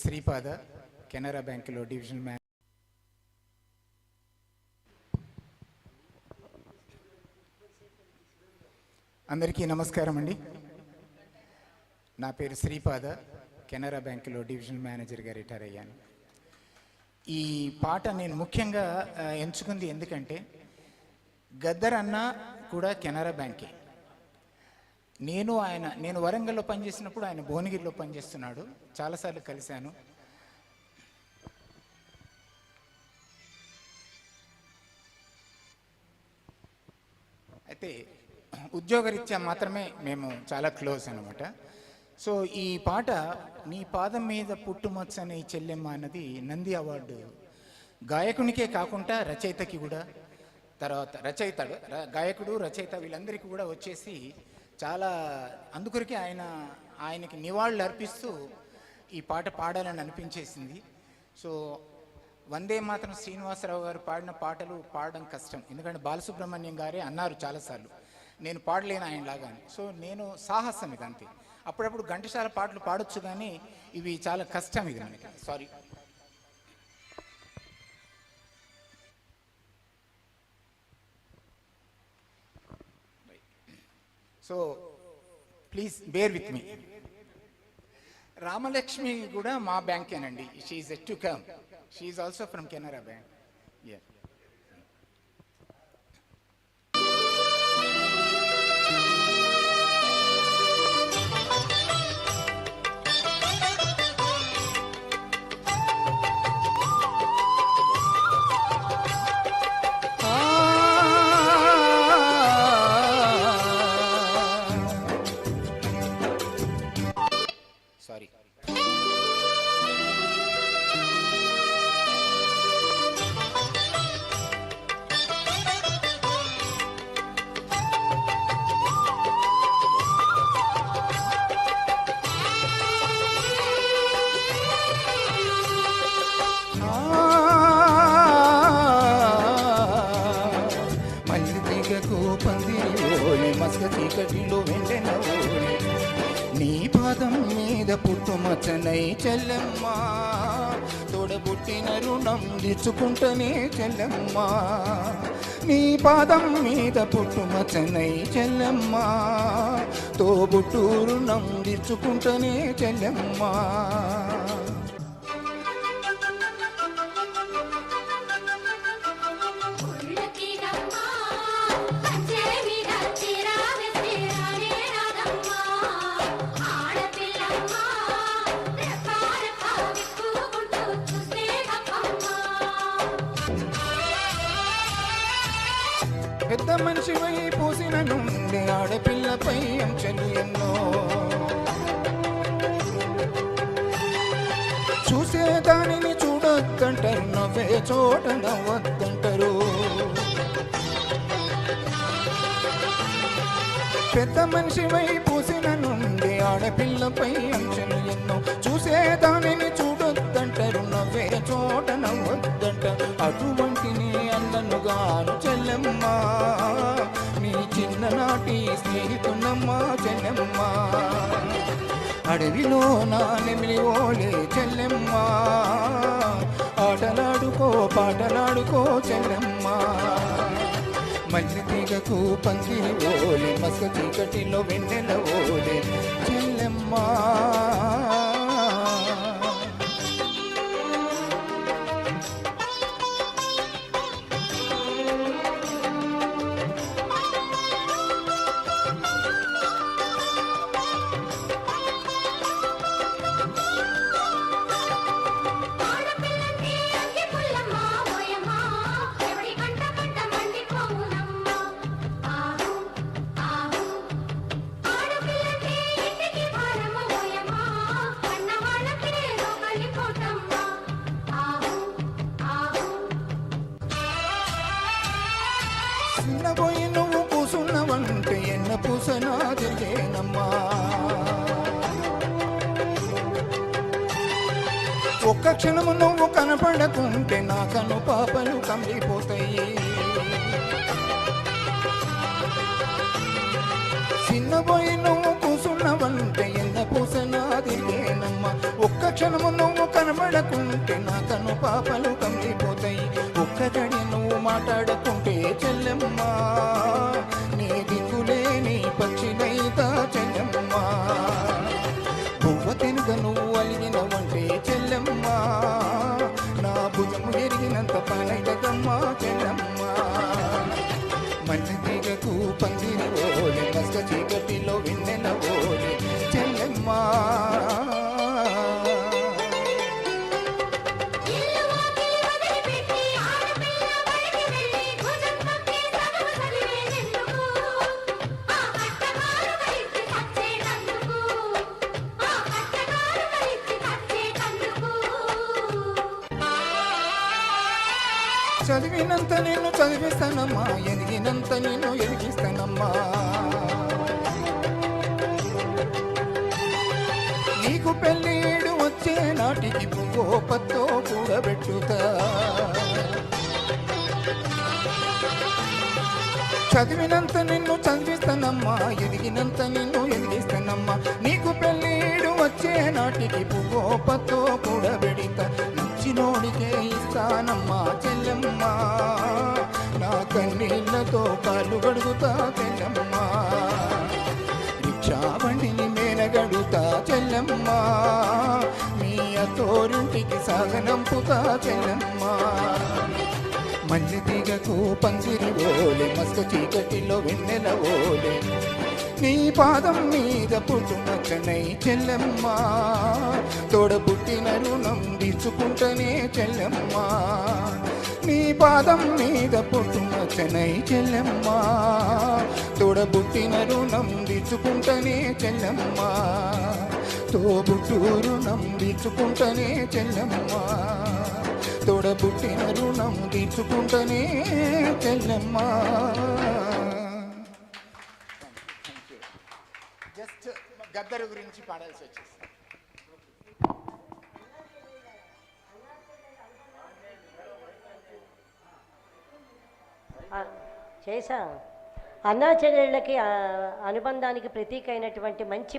శ్రీపాద కెనరా బ్యాంకులో divisional manager. అందరికీ నమస్కారం అండి. నా పేరు శ్రీపాద, కెనరా బ్యాంకులో డివిజనల్ మేనేజర్గా రిటైర్ అయ్యాను. ఈ పాట నేను ముఖ్యంగా ఎంచుకుంది ఎందుకంటే గద్దర్ అన్న కూడా కెనరా బ్యాంకే. నేను వరంగల్లో పనిచేసినప్పుడు ఆయన భువనగిరిలో పనిచేస్తున్నాడు. చాలాసార్లు కలిశాను. అయితే ఉద్యోగరీత్యా మాత్రమే మేము చాలా క్లోజ్ అనమాట. సో ఈ పాట నీ పాదం మీద పుట్టుమచ్చని చెల్లెమ్మ అన్నది నంది అవార్డు గాయకునికే కాకుండా రచయితకి కూడా, తర్వాత గాయకుడు రచయిత వీళ్ళందరికీ కూడా వచ్చేసి చాలా అందుకొరకే ఆయనకి నివాళులు అర్పిస్తూ ఈ పాట పాడాలని అనిపించేసింది. సో వందే మాత్రం శ్రీనివాసరావు గారు పాడిన పాటలు పాడడం కష్టం, ఎందుకంటే బాలసుబ్రహ్మణ్యం గారే అన్నారు చాలాసార్లు నేను పాడలేను ఆయనలాగా అని. సో నేను సాహసం ఇది అంతే. అప్పుడప్పుడు ఘంటసాల పాటలు పాడొచ్చు, కానీ ఇవి చాలా కష్టం ఇది మనకి. Sorry. So please bear with me. Ramalakshmi కూడా మా బ్యాంకేనండి. She is yet to come. She is also from Canara bank. Yeah. Sorry. మల్లిగకు పందిరి మస్క చీకటిలో వెంటనోడి నీ పాదం మీద పుట్టుమచ్చనై చెల్లెమ్మ, తోడబుట్టిన రుణం తీర్చుకుంటనే చెల్లెమ్మ. నీ పాదం మీద పుట్టుమచ్చనై చెల్లెమ్మ, తోబుట్టు రుణం తీర్చుకుంటనే చెల్లెమ్మ. పెద్ద మనిషివై పూసిన నుండి ఆడపిల్లపై అంచెలు ఎన్నో, చూసే దానిని చూడొద్దంటారు, నవ్వే చోట నవ్వొద్దంటారు. పెద్ద మనిషివై పూసిన నుండి ఆడపిల్లపై అంచెలు ఎన్నో, చూసే దానిని చూడొద్దంటారు, నవ్వే చోట నవ్వొద్దంటారు. అటువంటి నీ అన్ననుగాను చెల్లెమ్మ, నీ చిన్ననాటి స్నేహితున్నమ్మ చెల్లెమ్మ. అడవిలో నా నెమిలి ఓలే చెల్లెమ్మ, ఆటలాడుకో పాటలాడుకో చెల్లెమ్మ. మల్లి తీగకు పందిరి ఓలే మస్క చీకటిలో వెన్నెల ఓలే చెల్లెమ్మ. చిన్నబోయి నువ్వు కూసున్నవంటే ఎన్న పూసనా జరిగేనమ్మా. ఒక్క క్షణము నువ్వు కనపడకుంటే నా కను పాపలు కమిలిపోతాయి. చిన్నబోయి నువ్వు కూసున్నవంటే ఎన్న పూసనా జరిగేనమ్మా. ఒక్క క్షణము నువ్వు కనబడకుంటే నా కను పాపలు కమిలిపోతాయి. ఒక్క గడి నువ్వు మాట్లాడకుంటే చెల్లెమ్మ నీ దిక్కులేని పక్షినైతా చెల్లెమ్మ. పువ్వ తినుగ నువ్వు అలిగినవంటే చెల్లెమ్మ నా భుజము ఎరిగినంత పనైతదమ్మా చెల్లెమ్మ. మల్లె తీగకు పందిరి ఓలే మస్క చీకటిలో వెన్నెల ఓలే చెల్లెమ్మ. చదివినంత నిన్ను చదివిస్తానమ్మా, ఎదిగినంత నిన్ను ఎదిగిస్తానమ్మా. నీకు పెళ్ళేడు వచ్చే నాటికి పువ్వో పత్తో కూడబెట్టుతా. చదివినంత నిన్ను చదివిస్తానమ్మా, ఎదిగినంత నిన్ను ఎదిగిస్తానమ్మా. నీకు పెళ్ళేడు వచ్చే నాటికి పువ్వో పత్తో కూడబెడితా. నోడికే ఇస్తానమ్మా చెల్లెమ్మ నా కన్నీళ్లతో కాళ్ళు గడుగుతా చెల్లెమ్మ. రిక్షా బండిని మేనగడుతా చెల్లెమ్మ మీ అత్తోరింటికి సాగనంపుతా చెల్లెమ్మ. మల్లె తీగకు పందిరి ఓలే మస్క చీకటిలో వెన్నెల ఓలే నీ పాదం మీద పుట్టుమచ్చనై చెల్లెమ్మ తోడబుట్టిన రుణం తీర్చుకుంటనే చెల్లెమ్మ. నీ పాదం మీద పుట్టుమచ్చనై చెల్లెమ్మ తోడబుట్టిన రుణం తీర్చుకుంటనే చెల్లెమ్మ. తోబుట్టు రుణం తీర్చుకుంటనే చెల్లెమ్మ తోడబుట్టిన రుణం తీర్చుకుంటనే చెల్లెమ్మ. జస్ట్ గద్దరు గురించి పాడాల్సి వచ్చేసి చేశా. అన్నా చెల్లెళ్ళకి అనుబంధానికి ప్రతీక అయినటువంటి మంచి